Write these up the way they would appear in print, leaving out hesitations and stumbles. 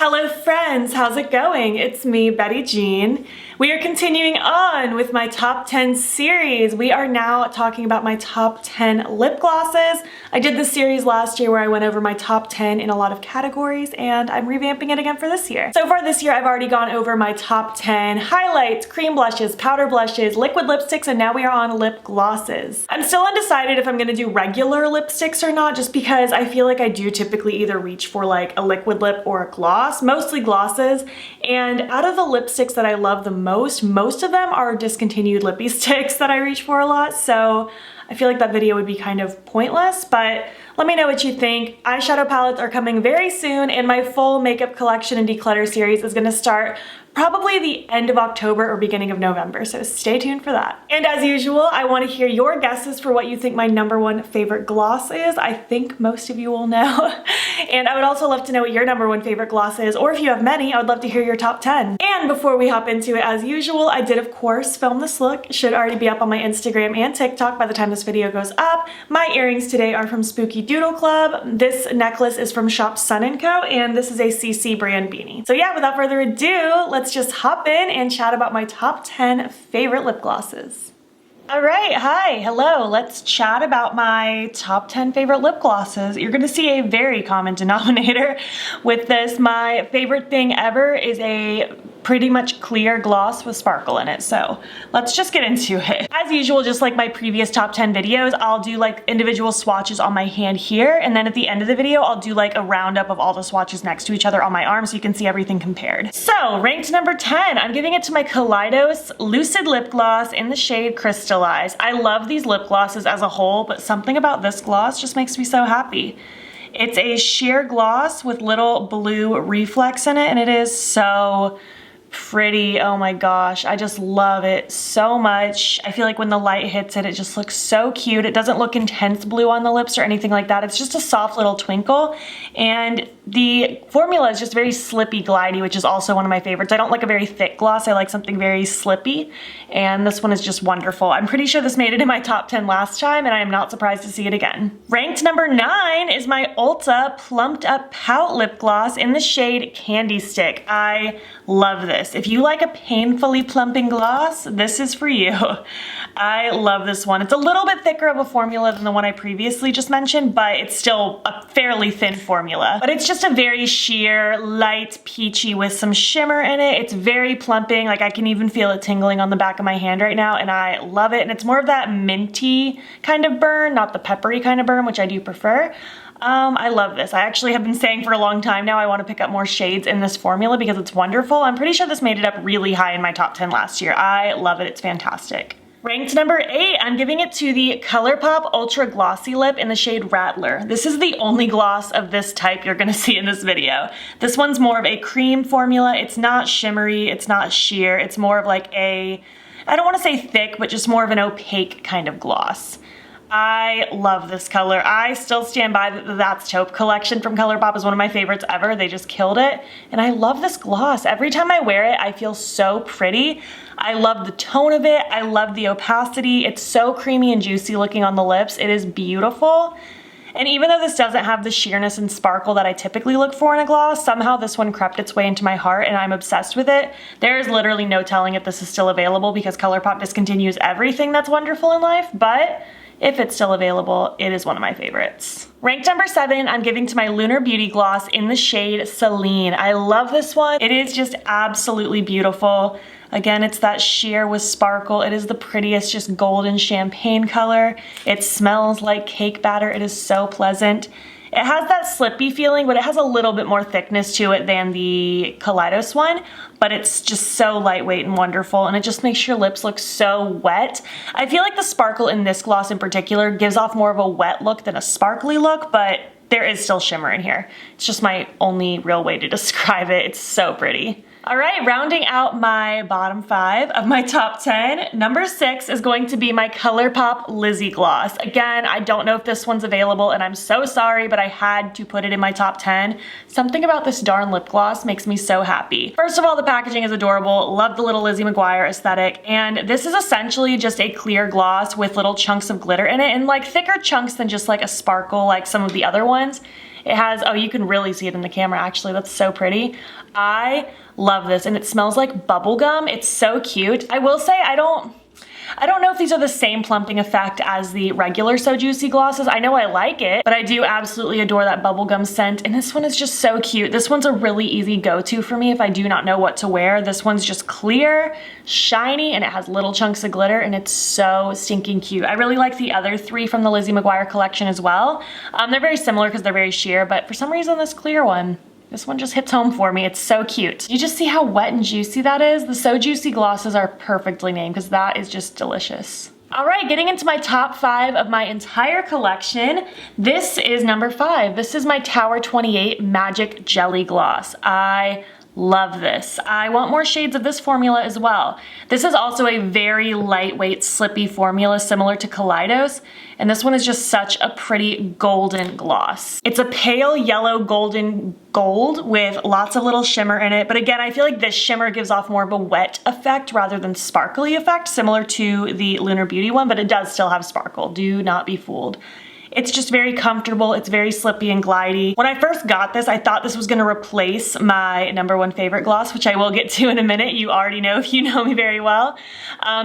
Hello friends, how's it going? It's me, Betty Jean. We are continuing on with my top 10 series. We are now talking about my top 10 lip glosses. I did this series last year where I went over my top 10 in a lot of categories, and I'm revamping it again for this year. So far this year, I've already gone over my top 10 highlights, cream blushes, powder blushes, liquid lipsticks, and now we are on lip glosses. I'm still undecided if I'm gonna do regular lipsticks or not, just because I feel like I do typically either reach for like a liquid lip or a gloss, mostly glosses. And out of the lipsticks that I love the most of them are discontinued lippy sticks that I reach for a lot. So I feel like that video would be kind of pointless, but let me know what you think. Eyeshadow palettes are coming very soon, and my full makeup collection and declutter series is gonna start probably the end of October or beginning of November, so stay tuned for that. And as usual, I want to hear your guesses for what you think my #1 favorite gloss is. I think most of you will know. And I would also love to know what your #1 favorite gloss is, or if you have many, I would love to hear your top 10. And before we hop into it, as usual, I did of course film this look. It should already be up on my Instagram and TikTok by the time this video goes up. My earrings today are from Spooky Doodle Club. This necklace is from Shop Sun & Co, and this is a CC brand beanie. So yeah, without further ado, let's just hop in and chat about my top 10 favorite lip glosses. All right, hi, hello. Let's chat about my top 10 favorite lip glosses. You're gonna see a very common denominator with this. My favorite thing ever is a pretty much clear gloss with sparkle in it. So let's just get into it. As usual, just like my previous top 10 videos, I'll do like individual swatches on my hand here. And then at the end of the video, I'll do like a roundup of all the swatches next to each other on my arm so you can see everything compared. So ranked number 10, I'm giving it to my Kaleidos Lucid Lip Gloss in the shade Crystallize. I love these lip glosses as a whole, but something about this gloss just makes me so happy. It's a sheer gloss with little blue reflex in it, and it is so pretty. Oh my gosh, I just love it so much. I feel like when the light hits it, it just looks so cute. It doesn't look intense blue on the lips or anything like that. It's just a soft little twinkle, and the formula is just very slippy glidey, which is also one of my favorites. I don't like a very thick gloss. I like something very slippy, and this one is just wonderful. I'm pretty sure this made it in my top 10 last time, and I am not surprised to see it again. Ranked number 9 is my Ulta Plumped Up Pout Lip Gloss in the shade Candy Stick. I love this. If you like a painfully plumping gloss, this is for you. I love this one. It's a little bit thicker of a formula than the one I previously just mentioned, but it's still a fairly thin formula. But it's just a very sheer, light, peachy with some shimmer in it. It's very plumping. Like I can even feel it tingling on the back of my hand right now, and I love it. And it's more of that minty kind of burn, not the peppery kind of burn, which I do prefer. I love this. I actually have been saying for a long time now I want to pick up more shades in this formula because it's wonderful. I'm pretty sure this made it up really high in my top 10 last year. I love it. It's fantastic. Ranked number 8, I'm giving it to the Colourpop Ultra Glossy Lip in the shade Rattler. This is the only gloss of this type you're gonna see in this video. This one's more of a cream formula. It's not shimmery, it's not sheer. It's more of like a, I don't wanna say thick, but just more of an opaque kind of gloss. I love this color. I still stand by the That's Taupe collection from Colourpop is one of my favorites ever. They just killed it. And I love this gloss. Every time I wear it, I feel so pretty. I love the tone of it. I love the opacity. It's so creamy and juicy looking on the lips. It is beautiful. And even though this doesn't have the sheerness and sparkle that I typically look for in a gloss, somehow this one crept its way into my heart and I'm obsessed with it. There is literally no telling if this is still available because Colourpop discontinues everything that's wonderful in life, but if it's still available, it is one of my favorites. Ranked number 7, I'm giving to my Lunar Beauty Gloss in the shade Celine. I love this one. It is just absolutely beautiful. Again, it's that sheer with sparkle. It is the prettiest, just golden champagne color. It smells like cake batter. It is so pleasant. It has that slippy feeling, but it has a little bit more thickness to it than the Kaleidos one, but it's just so lightweight and wonderful, and it just makes your lips look so wet. I feel like the sparkle in this gloss in particular gives off more of a wet look than a sparkly look, but there is still shimmer in here. It's just my only real way to describe it. It's so pretty. All right, rounding out my bottom 5 of my top 10, number 6 is going to be my Colourpop Lizzie Gloss. Again, I don't know if this one's available and I'm so sorry, but I had to put it in my top 10. Something about this darn lip gloss makes me so happy. First of all, the packaging is adorable. Love the little Lizzie McGuire aesthetic. And this is essentially just a clear gloss with little chunks of glitter in it, and like thicker chunks than just like a sparkle like some of the other ones. ones. It has, oh, you can really see it in the camera actually, that's so pretty. I love this, and it smells like bubble gum. It's so cute. I will say I don't know if these are the same plumping effect as the regular So Juicy glosses. I know I like it, but I do absolutely adore that bubblegum scent, and this one is just so cute. This one's a really easy go-to for me if I do not know what to wear. This one's just clear, shiny, and it has little chunks of glitter, and it's so stinking cute. I really like the other three from the Lizzie McGuire collection as well. They're very similar because they're very sheer, but for some reason this clear one, this one just hits home for me. It's so cute. You just see how wet and juicy that is? The So Juicy glosses are perfectly named because that is just delicious. All right, getting into my top 5 of my entire collection. This is number 5. This is my Tower 28 Magic Jelly Gloss. I love this. I want more shades of this formula as well. This is also a very lightweight, slippy formula similar to Kaleidos, and this one is just such a pretty golden gloss. It's a pale yellow golden gold with lots of little shimmer in it, but again, I feel like this shimmer gives off more of a wet effect rather than sparkly effect, similar to the Lunar Beauty one, but it does still have sparkle. Do not be fooled. It's just very comfortable. It's very slippy and glidey. When I first got this, I thought this was gonna replace my #1 favorite gloss, which I will get to in a minute. You already know if you know me very well.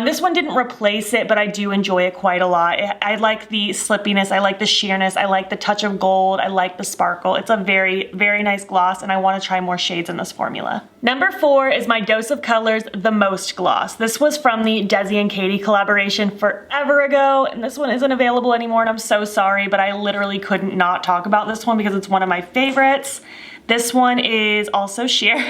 This one didn't replace it, but I do enjoy it quite a lot. I like the slippiness, I like the sheerness, I like the touch of gold, I like the sparkle. It's a very, very nice gloss, and I wanna try more shades in this formula. Number 4 is my Dose of Colors The Most gloss. This was from the Desi and Katie collaboration forever ago, and this one isn't available anymore, and I'm so sorry, but I literally couldn't not talk about this one because it's one of my favorites. This one is also sheer,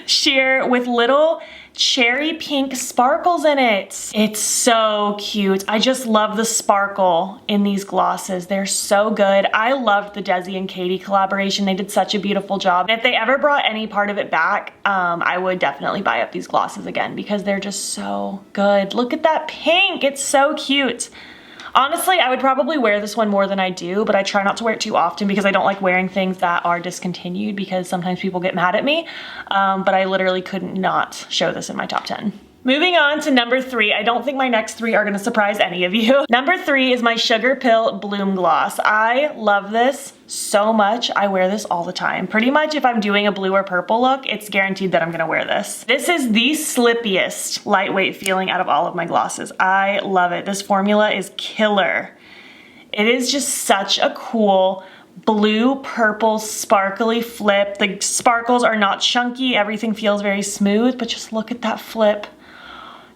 sheer with little cherry pink sparkles in it. It's so cute. I just love the sparkle in these glosses. They're so good. I loved the Desi and Katie collaboration. They did such a beautiful job. And if they ever brought any part of it back, I would definitely buy up these glosses again because they're just so good. Look at that pink. It's so cute. Honestly, I would probably wear this one more than I do, but I try not to wear it too often because I don't like wearing things that are discontinued because sometimes people get mad at me, but I literally couldn't not show this in my top 10. Moving on to number 3. I don't think my next 3 are gonna surprise any of you. Number 3 is my Sugar Pill Bloom Gloss. I love this so much. I wear this all the time. Pretty much if I'm doing a blue or purple look, it's guaranteed that I'm gonna wear this. This is the slippiest lightweight feeling out of all of my glosses. I love it. This formula is killer. It is just such a cool blue, purple, sparkly flip. The sparkles are not chunky. Everything feels very smooth, but just look at that flip.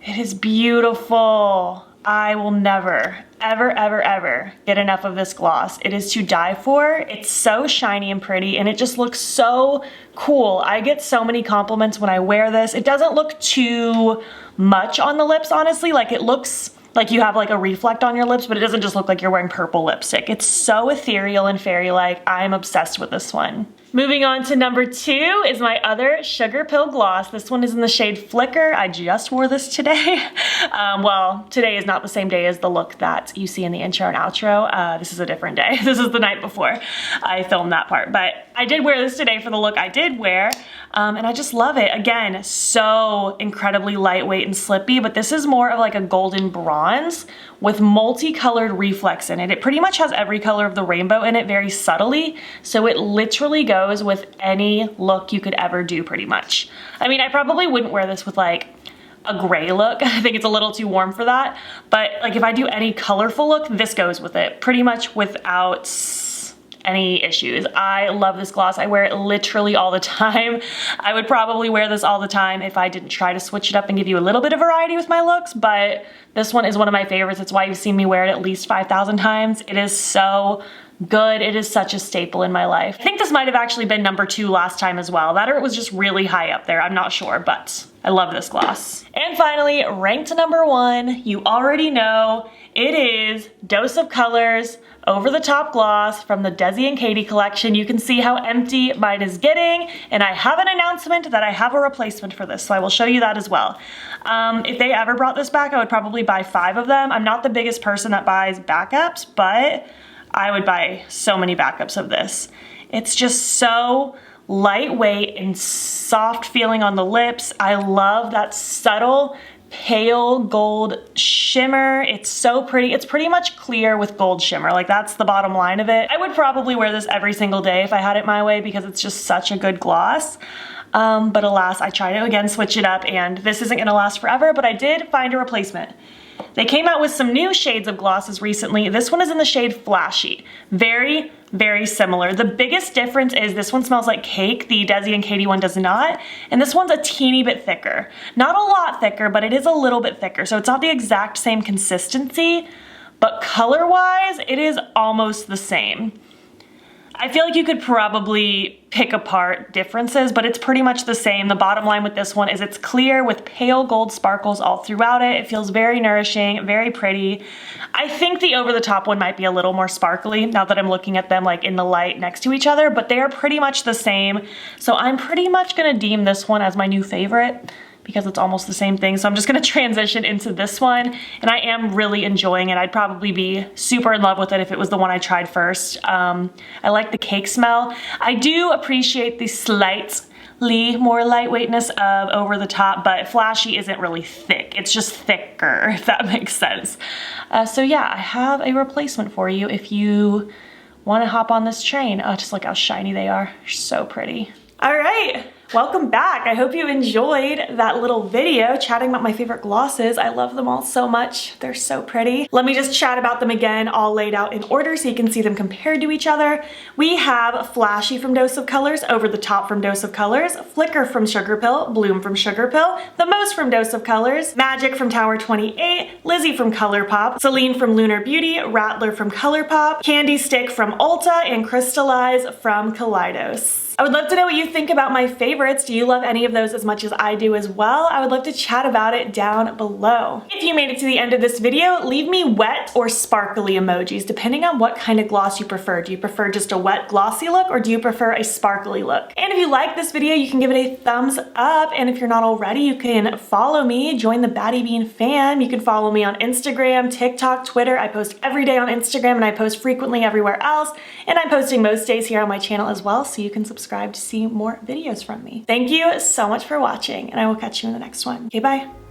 It is beautiful. I will never, ever, ever, ever get enough of this gloss. It is to die for. It's so shiny and pretty, and it just looks so cool. I get so many compliments when I wear this. It doesn't look too much on the lips, honestly. Like, it looks like you have like a reflect on your lips, but it doesn't just look like you're wearing purple lipstick. It's so ethereal and fairy-like. I'm obsessed with this one. Moving on to number 2 is my other Sugar Pill gloss. This one is in the shade Flicker. I just wore this today. Well, today is not the same day as the look that you see in the intro and outro. This is a different day. This is the night before I filmed that part, but I did wear this today for the look I did wear, and I just love it. Again, so incredibly lightweight and slippy, but this is more of like a golden bronze with multicolored reflex in it. It pretty much has every color of the rainbow in it very subtly, so it literally goes with any look you could ever do pretty much. I mean, I probably wouldn't wear this with like a gray look. I think it's a little too warm for that, but like if I do any colorful look, this goes with it pretty much without any issues. I love this gloss. I wear it literally all the time. I would probably wear this all the time if I didn't try to switch it up and give you a little bit of variety with my looks, but this one is one of my favorites. It's why you've seen me wear it at least 5,000 times. It is so good. It is such a staple in my life. I think this might have actually been number 2 last time as well. That or it was just really high up there. I'm not sure, but I love this gloss. And finally, ranked number 1, you already know, it is Dose of Colors Over the Top Gloss from the Desi and Katie collection. You can see how empty mine is getting, and I have an announcement that I have a replacement for this, so I will show you that as well. If they ever brought this back, I would probably buy 5 of them. I'm not the biggest person that buys backups, but I would buy so many backups of this. It's just so lightweight and soft feeling on the lips. I love that subtle pale gold shimmer. It's so pretty. It's pretty much clear with gold shimmer. Like, that's the bottom line of it. I would probably wear this every single day if I had it my way because it's just such a good gloss. But alas, I tried to again switch it up, and this isn't gonna last forever, but I did find a replacement. They came out with some new shades of glosses recently. This one is in the shade Flashy. Very, very similar. The biggest difference is this one smells like cake. The Desi and Katie one does not. And this one's a teeny bit thicker. Not a lot thicker, but it is a little bit thicker. So it's not the exact same consistency, but color-wise, it is almost the same. I feel like you could probably pick apart differences, but it's pretty much the same. The bottom line with this one is it's clear with pale gold sparkles all throughout it. It feels very nourishing, very pretty. I think the over-the-top one might be a little more sparkly now that I'm looking at them like in the light next to each other, but they are pretty much the same. So I'm pretty much gonna deem this one as my new favorite, because it's almost the same thing. So I'm just gonna transition into this one, and I am really enjoying it. I'd probably be super in love with it if it was the one I tried first. I like the cake smell. I do appreciate the slightly more lightweightness of Over the Top, but Flashy isn't really thick. It's just thicker, if that makes sense. So yeah, I have a replacement for you if you wanna hop on this train. Oh, just look how shiny they are. They're so pretty. All right. Welcome back. I hope you enjoyed that little video chatting about my favorite glosses. I love them all so much. They're so pretty. Let me just chat about them again, all laid out in order so you can see them compared to each other. We have Flashy from Dose of Colors, Over the Top from Dose of Colors, Flicker from Sugar Pill, Bloom from Sugar Pill, The Most from Dose of Colors, Magic from Tower 28, Lizzie from Colourpop, Celine from Lunar Beauty, Rattler from Colourpop, Candy Stick from Ulta, and Crystallize from Kaleidos. I would love to know what you think about my favorites. Do you love any of those as much as I do as well? I would love to chat about it down below. If you made it to the end of this video, leave me wet or sparkly emojis, depending on what kind of gloss you prefer. Do you prefer just a wet glossy look, or do you prefer a sparkly look? And if you like this video, you can give it a thumbs up. And if you're not already, you can follow me, join the battybean fam. You can follow me on Instagram, TikTok, Twitter. I post every day on Instagram, and I post frequently everywhere else. And I'm posting most days here on my channel as well, so you can subscribe to see more videos from me. Thank you so much for watching, and I will catch you in the next one. Okay, bye.